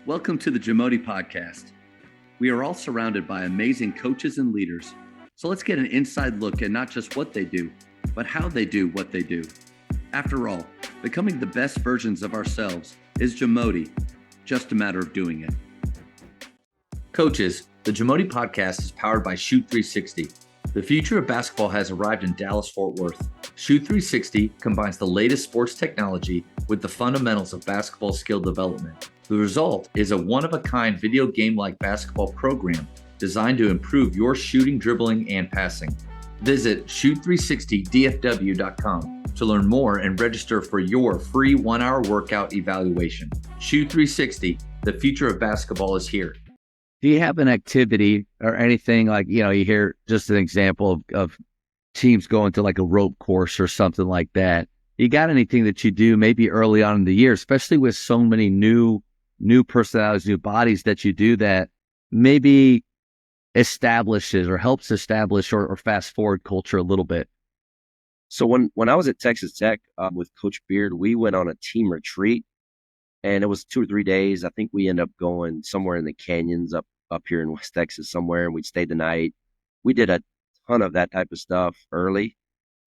Welcome to the JAMODI podcast. We are all surrounded by amazing coaches and leaders. So let's get an inside look at not just what they do, but how they do what they do. After all, becoming the best versions of ourselves is JAMODI, just a matter of doing it. Coaches, the JAMODI podcast is powered by Shoot 360. The future of basketball has arrived in Dallas-Fort Worth. Shoot 360 combines the latest sports technology with the fundamentals of basketball skill development. The result is a one-of-a-kind video game-like basketball program designed to improve your shooting, dribbling, and passing. Visit shoot360dfw.com to learn more and register for your free 1-hour workout evaluation. Shoot 360, the future of basketball is here. Do you have an activity or anything like, you hear just an example of teams going to like a rope course or something like that? You got anything that you do maybe early on in the year, especially with so many new personalities, new bodies that you do that maybe establishes or helps establish or fast forward culture a little bit? So when I was at Texas Tech with Coach Beard, we went on a team retreat. And it was 2 or 3 days. I think we ended up going somewhere in the canyons up here in West Texas somewhere, and we stayed the night. We did a ton of that type of stuff early,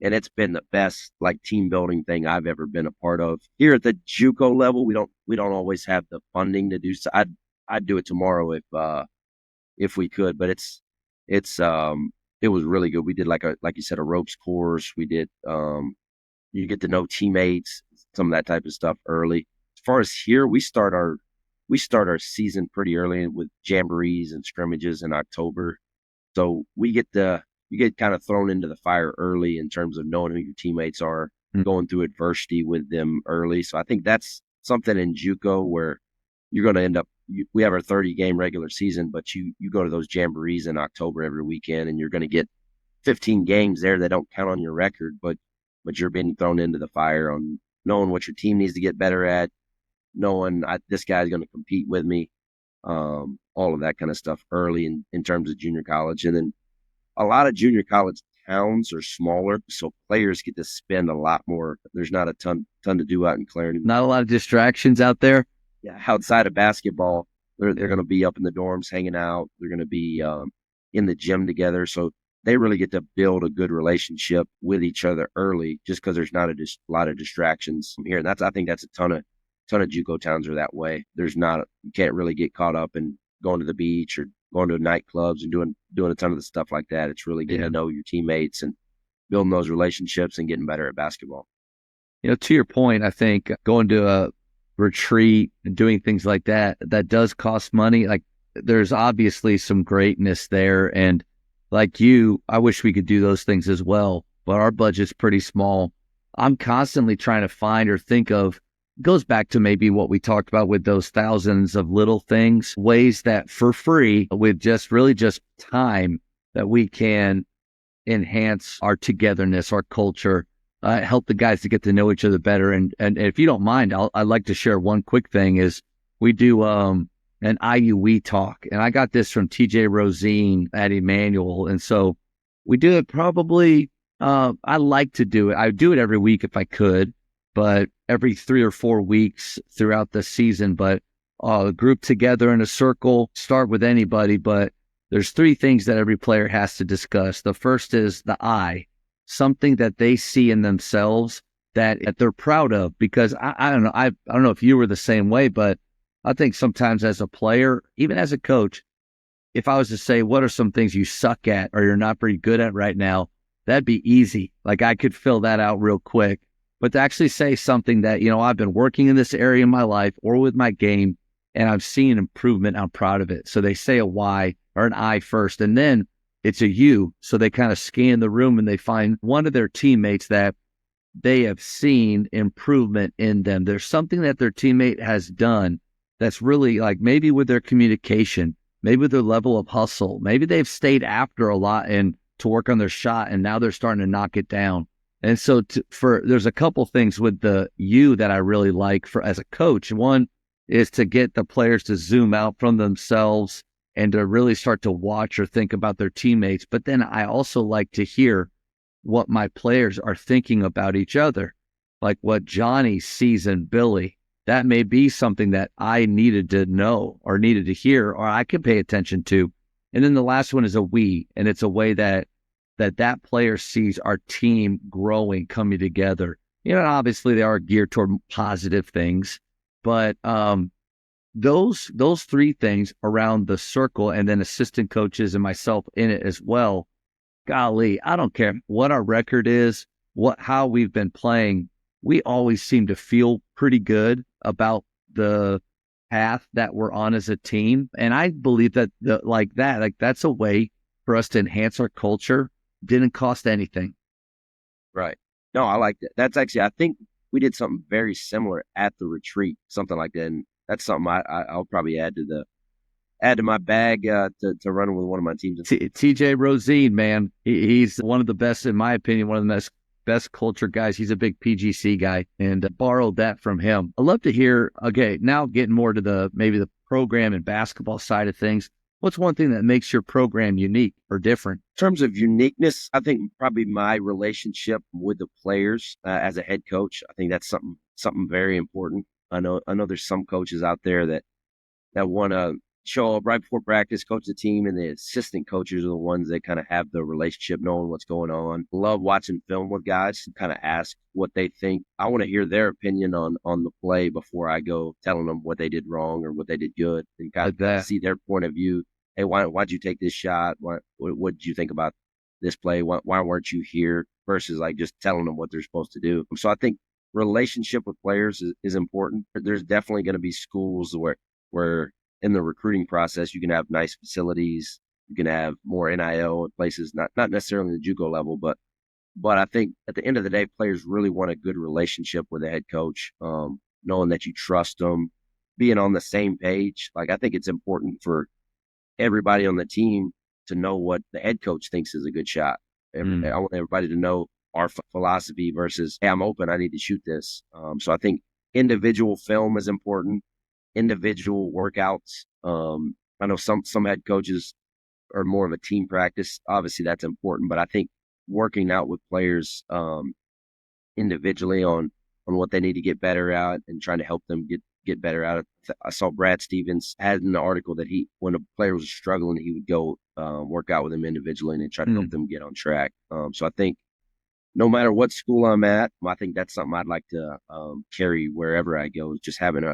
and it's been the best team building thing I've ever been a part of. Here at the JUCO level, we don't always have the funding to do so. I'd do it tomorrow if we could, but it was really good. We did like you said, a ropes course. We did you get to know teammates, some of that type of stuff early. As far as here, we start our season pretty early with jamborees and scrimmages in October. So you get kind of thrown into the fire early in terms of knowing who your teammates are, going through adversity with them early. So I think that's something in JUCO where you're going to end up. We have our 30-game regular season, but you go to those jamborees in October every weekend, and you're going to get 15 games there that don't count on your record, but you're being thrown into the fire on knowing what your team needs to get better at. Knowing this guy's going to compete with me, all of that kind of stuff early in terms of junior college. And then a lot of junior college towns are smaller, so players get to spend a lot more. There's not a ton to do out in Clarendon. Not a lot of distractions out there? Yeah, outside of basketball, they're going to be up in the dorms hanging out. They're going to be in the gym together. So they really get to build a good relationship with each other early just because there's not a lot of distractions here. And I think that's a ton of JUCO towns are that way. You can't really get caught up in going to the beach or going to nightclubs and doing a ton of the stuff like that. It's really getting to know your teammates and building those relationships and getting better at basketball. To your point, I think going to a retreat and doing things like that does cost money. Like there's obviously some greatness there. And like you, I wish we could do those things as well, but our budget's pretty small. I'm constantly trying to find or think of, goes back to maybe what we talked about with those thousands of little things, ways that for free with just time that we can enhance our togetherness, our culture, help the guys to get to know each other better. And if you don't mind, I'd like to share one quick thing is we do an IUE talk, and I got this from TJ Rosine at Emmanuel. And so we do it probably, I like to do it. I would do it every week if I could, but every 3 or 4 weeks throughout the season. But group together in a circle, start with anybody, but there's 3 things that every player has to discuss. The first is the I, something that they see in themselves that they're proud of, because I don't know. I don't know if you were the same way, but I think sometimes as a player, even as a coach, if I was to say, what are some things you suck at or you're not pretty good at right now, that'd be easy. Like I could fill that out real quick. But to actually say something that, I've been working in this area in my life or with my game, and I've seen improvement, I'm proud of it. So they say a Y or an I first, and then it's a U. So they kind of scan the room and they find one of their teammates that they have seen improvement in them. There's something that their teammate has done that's really like maybe with their communication, maybe with their level of hustle. Maybe they've stayed after a lot and to work on their shot, and now they're starting to knock it down. And so there's a couple things with the U that I really like as a coach. One is to get the players to zoom out from themselves and to really start to watch or think about their teammates. But then I also like to hear what my players are thinking about each other, like what Johnny sees in Billy that may be something that I needed to know or needed to hear, or I could pay attention to. And then the last one is a we, and it's a way that player sees our team growing, coming together. Obviously they are geared toward positive things, but those three things around the circle, and then assistant coaches and myself in it as well. Golly, I don't care what our record is, how we've been playing. We always seem to feel pretty good about the path that we're on as a team. And I believe that that's a way for us to enhance our culture. Didn't cost anything. Right. No, I like that. That's actually, I think we did something very similar at the retreat, something like that. And that's something I'll probably add to my bag to run with one of my teams. TJ Rosine, man, he's one of the best, in my opinion, one of the best culture guys. He's a big PGC guy, and borrowed that from him. I'd love to hear, okay, now getting more to maybe the program and basketball side of things. What's one thing that makes your program unique or different? In terms of uniqueness, I think probably my relationship with the players as a head coach. I think that's something very important. I know there's some coaches out there that want to show up right before practice, coach the team, and the assistant coaches are the ones that kind of have the relationship, knowing what's going on. Love watching film with guys to kind of ask what they think. I want to hear their opinion on the play before I go telling them what they did wrong or what they did good, and kind of see their point of view. Hey, why'd you take this shot? What did you think about this play? Why weren't you here? Versus like just telling them what they're supposed to do. So I think relationship with players is important. There's definitely going to be schools where in the recruiting process, you can have nice facilities, you can have more NIL at places, not necessarily the JUCO level, but I think at the end of the day, players really want a good relationship with the head coach, knowing that you trust them, being on the same page. Like, I think it's important for everybody on the team to know what the head coach thinks is a good shot. I want everybody to know our philosophy versus, hey, I'm open, I need to shoot this. So I think individual film is important. Individual workouts. I know some head coaches are more of a team practice. Obviously, that's important, but I think working out with players individually on what they need to get better at and trying to help them get better at it. I saw Brad Stevens had in the article that when a player was struggling, he would go work out with them individually and then try to help them get on track. So I think no matter what school I'm at, I think that's something I'd like to carry wherever I go, is just having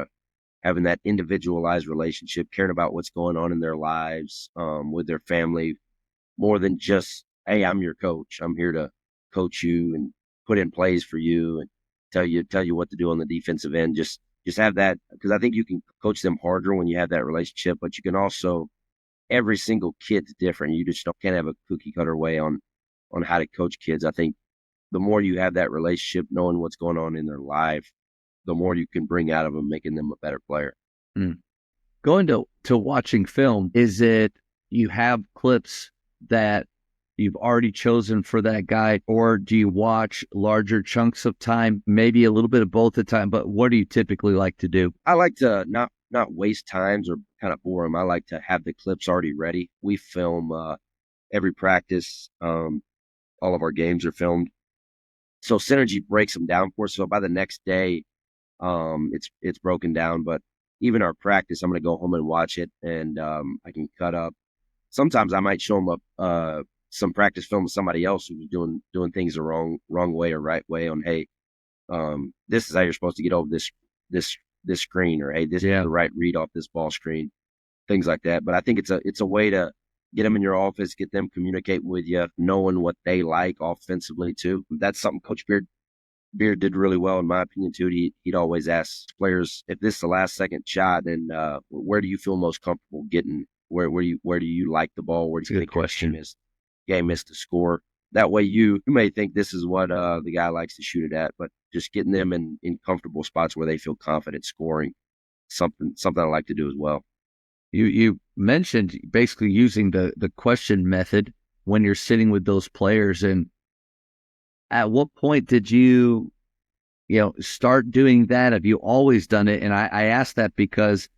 that individualized relationship, caring about what's going on in their lives, with their family, more than just, hey, I'm your coach. I'm here to coach you and put in plays for you and tell you what to do on the defensive end. Just have that, because I think you can coach them harder when you have that relationship, but you can also, every single kid's different. You just can't have a cookie cutter way on how to coach kids. I think the more you have that relationship, knowing what's going on in their life, the more you can bring out of them, making them a better player. Going to watching film, is it you have clips that you've already chosen for that guy, or do you watch larger chunks of time, maybe a little bit of both the time, but what do you typically like to do? I like to not waste times or kind of bore them. I like to have the clips already ready. We film every practice. All of our games are filmed. So Synergy breaks them down for us. So by the next day, it's broken down. But even our practice, I'm going to go home and watch it, and I can cut up. Sometimes I might show them up some practice film with somebody else who's doing things the wrong way or right way on, hey, this is how you're supposed to get over this screen, or hey, this is the right read off this ball screen, things like that. But I think it's a way to get them in your office, get them communicating with you, knowing what they like offensively too. That's something Coach Beard did really well, in my opinion, too. He'd always ask players, if this is the last second shot, and where do you feel most comfortable getting? Where do you like the ball? Where do you think your game is to score? That way you may think this is what the guy likes to shoot it at, but just getting them in comfortable spots where they feel confident scoring, something I like to do as well. You mentioned basically using the question method when you're sitting with those players, and at what point did you start doing that? Have you always done it? And I asked that because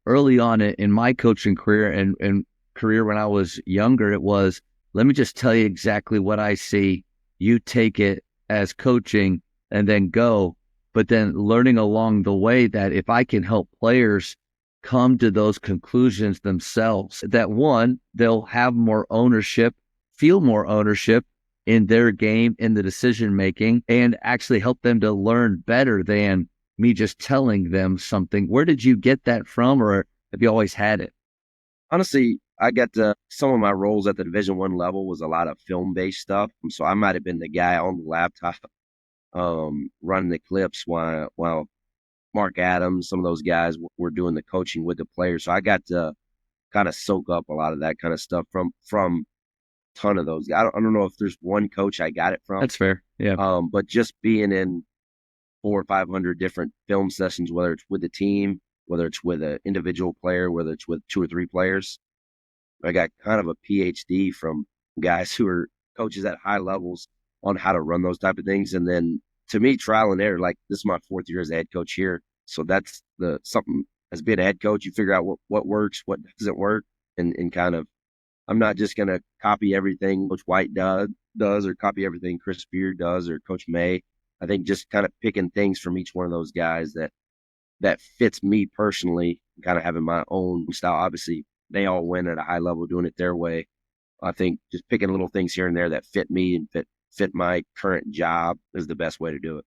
early on in my coaching career and career when I was younger, it was, let me just tell you exactly what I see. You take it as coaching and then go. but then learning along the way that if I can help players come to those conclusions themselves, that one, they'll have more ownership, feel more ownership in their game, in the decision making, and actually help them to learn better than me just telling them something. Where did you get that from, or have you always had it? Honestly, I got some of my roles at the Division I level was a lot of film-based stuff. So I might have been the guy on the laptop running the clips while Mark Adams, some of those guys were doing the coaching with the players. So I got to kind of soak up a lot of that kind of stuff from a ton of those guys. I don't know if there's one coach I got it from. That's fair. Yeah. But just being in 400 or 500 different film sessions, whether it's with the team, whether it's with an individual player, whether it's with 2 or 3 players, I got kind of a PhD from guys who are coaches at high levels on how to run those type of things. And then to me, trial and error, like this is my 4th year as a head coach here. So that's something as being a head coach, you figure out what works, what doesn't work, and kind of, I'm not just going to copy everything Coach White does or copy everything Chris Beard does or Coach May. I think just kind of picking things from each one of those guys that fits me personally, kind of having my own style. Obviously, they all win at a high level doing it their way. I think just picking little things here and there that fit me and fit my current job is the best way to do it.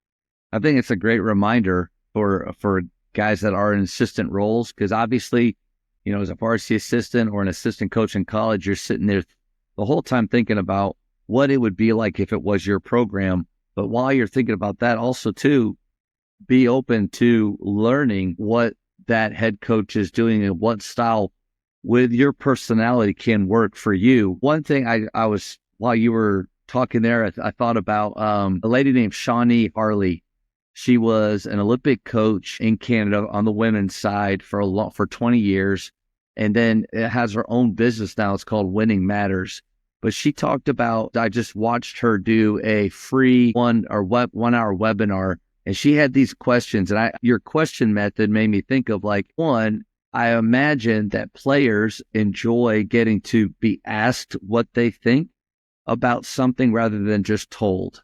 I think it's a great reminder for guys that are in assistant roles, because obviously, as a varsity assistant or an assistant coach in college, you're sitting there the whole time thinking about what it would be like if it was your program. But while you're thinking about that, also too, be open to learning what that head coach is doing and what style with your personality can work for you. One thing I was, while you were talking there, I thought about a lady named Shawnee Harley. She was an Olympic coach in Canada on the women's side for 20 years, and then it has her own business now. It's called Winning Matters. But she talked about, I just watched her do a free 1 hour webinar, and she had these questions. And your question method made me think of, like, one, I imagine that players enjoy getting to be asked what they think about something rather than just told.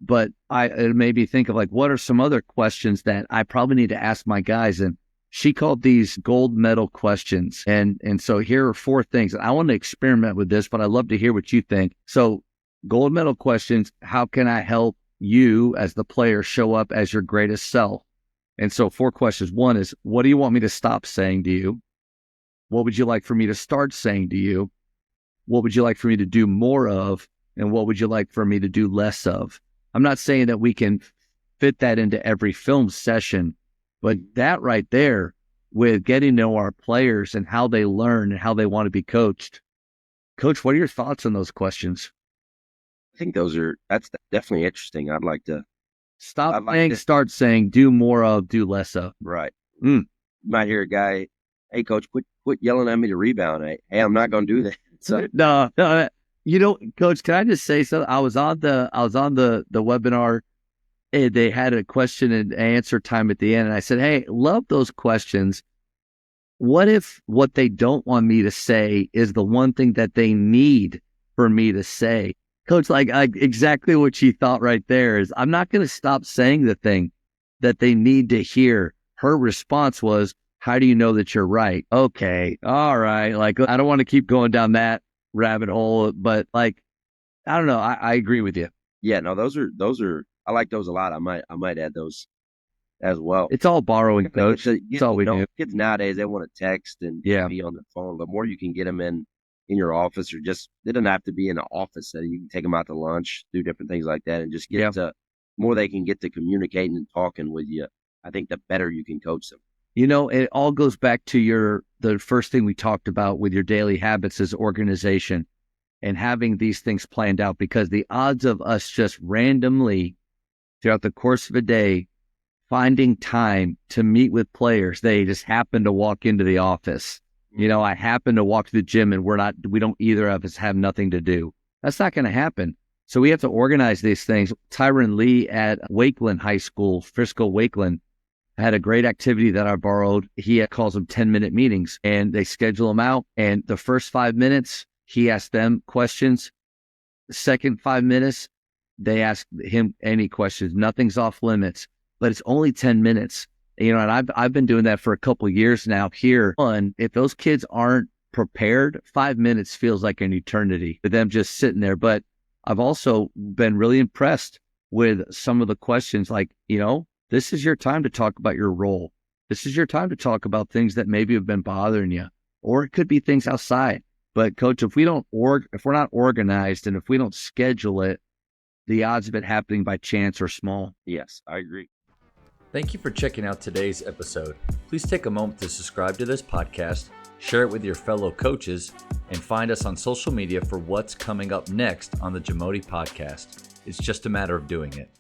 But it made me think of, like, what are some other questions that I probably need to ask my guys? And she called these gold medal questions. And so here are 4 things. I want to experiment with this, but I'd love to hear what you think. So gold medal questions: how can I help you as the player show up as your greatest self? And so 4 questions. One is, what do you want me to stop saying to you? What would you like for me to start saying to you? What would you like for me to do more of? And what would you like for me to do less of? I'm not saying that we can fit that into every film session, but that right there, with getting to know our players and how they learn and how they want to be coached. Coach, what are your thoughts on those questions? I think that's definitely interesting. I'd like to stop saying, start saying, do more of, do less of. Right. You might hear a guy, hey, coach, quit yelling at me to rebound. Hey, I'm not going to do that. So no. Coach, can I just say something? I was on the webinar, and they had a question and answer time at the end. And I said, hey, love those questions. What if what they don't want me to say is the one thing that they need for me to say? Coach, like exactly what she thought right there is, I'm not going to stop saying the thing that they need to hear. Her response was, how do you know that you're right? Okay. All right. Like, I don't want to keep going down that rabbit hole, but, like, I don't know. I agree with you. Yeah, no, those are, I like those a lot. I might add those as well. It's all borrowing, Coach. It's all we do. Kids nowadays, they want to text and be on the phone. The more you can get them in your office, or just, they don't have to be in an office setting. You can take them out to lunch, do different things like that, and just get to more they can get to communicating and talking with you. I think the better you can coach them. It all goes back to the first thing we talked about with your daily habits is organization and having these things planned out, because the odds of us just randomly throughout the course of a day finding time to meet with players, they just happen to walk into the office. I happen to walk to the gym and we don't either of us have nothing to do. That's not going to happen. So we have to organize these things. Tyron Lee at Wakeland High School, Frisco Wakeland, had a great activity that I borrowed. He calls them 10-minute meetings, and they schedule them out. And the first 5 minutes, he asks them questions. The second 5 minutes, they ask him any questions. Nothing's off limits. but it's only 10 minutes. And I've been doing that for a couple of years now here. If those kids aren't prepared, 5 minutes feels like an eternity for them just sitting there. But I've also been really impressed with some of the questions like, this is your time to talk about your role. This is your time to talk about things that maybe have been bothering you, or it could be things outside. But coach, if we're not organized and if we don't schedule it, the odds of it happening by chance are small. Yes, I agree. Thank you for checking out today's episode. Please take a moment to subscribe to this podcast, share it with your fellow coaches, and find us on social media for what's coming up next on the JAMODI podcast. It's just a matter of doing it.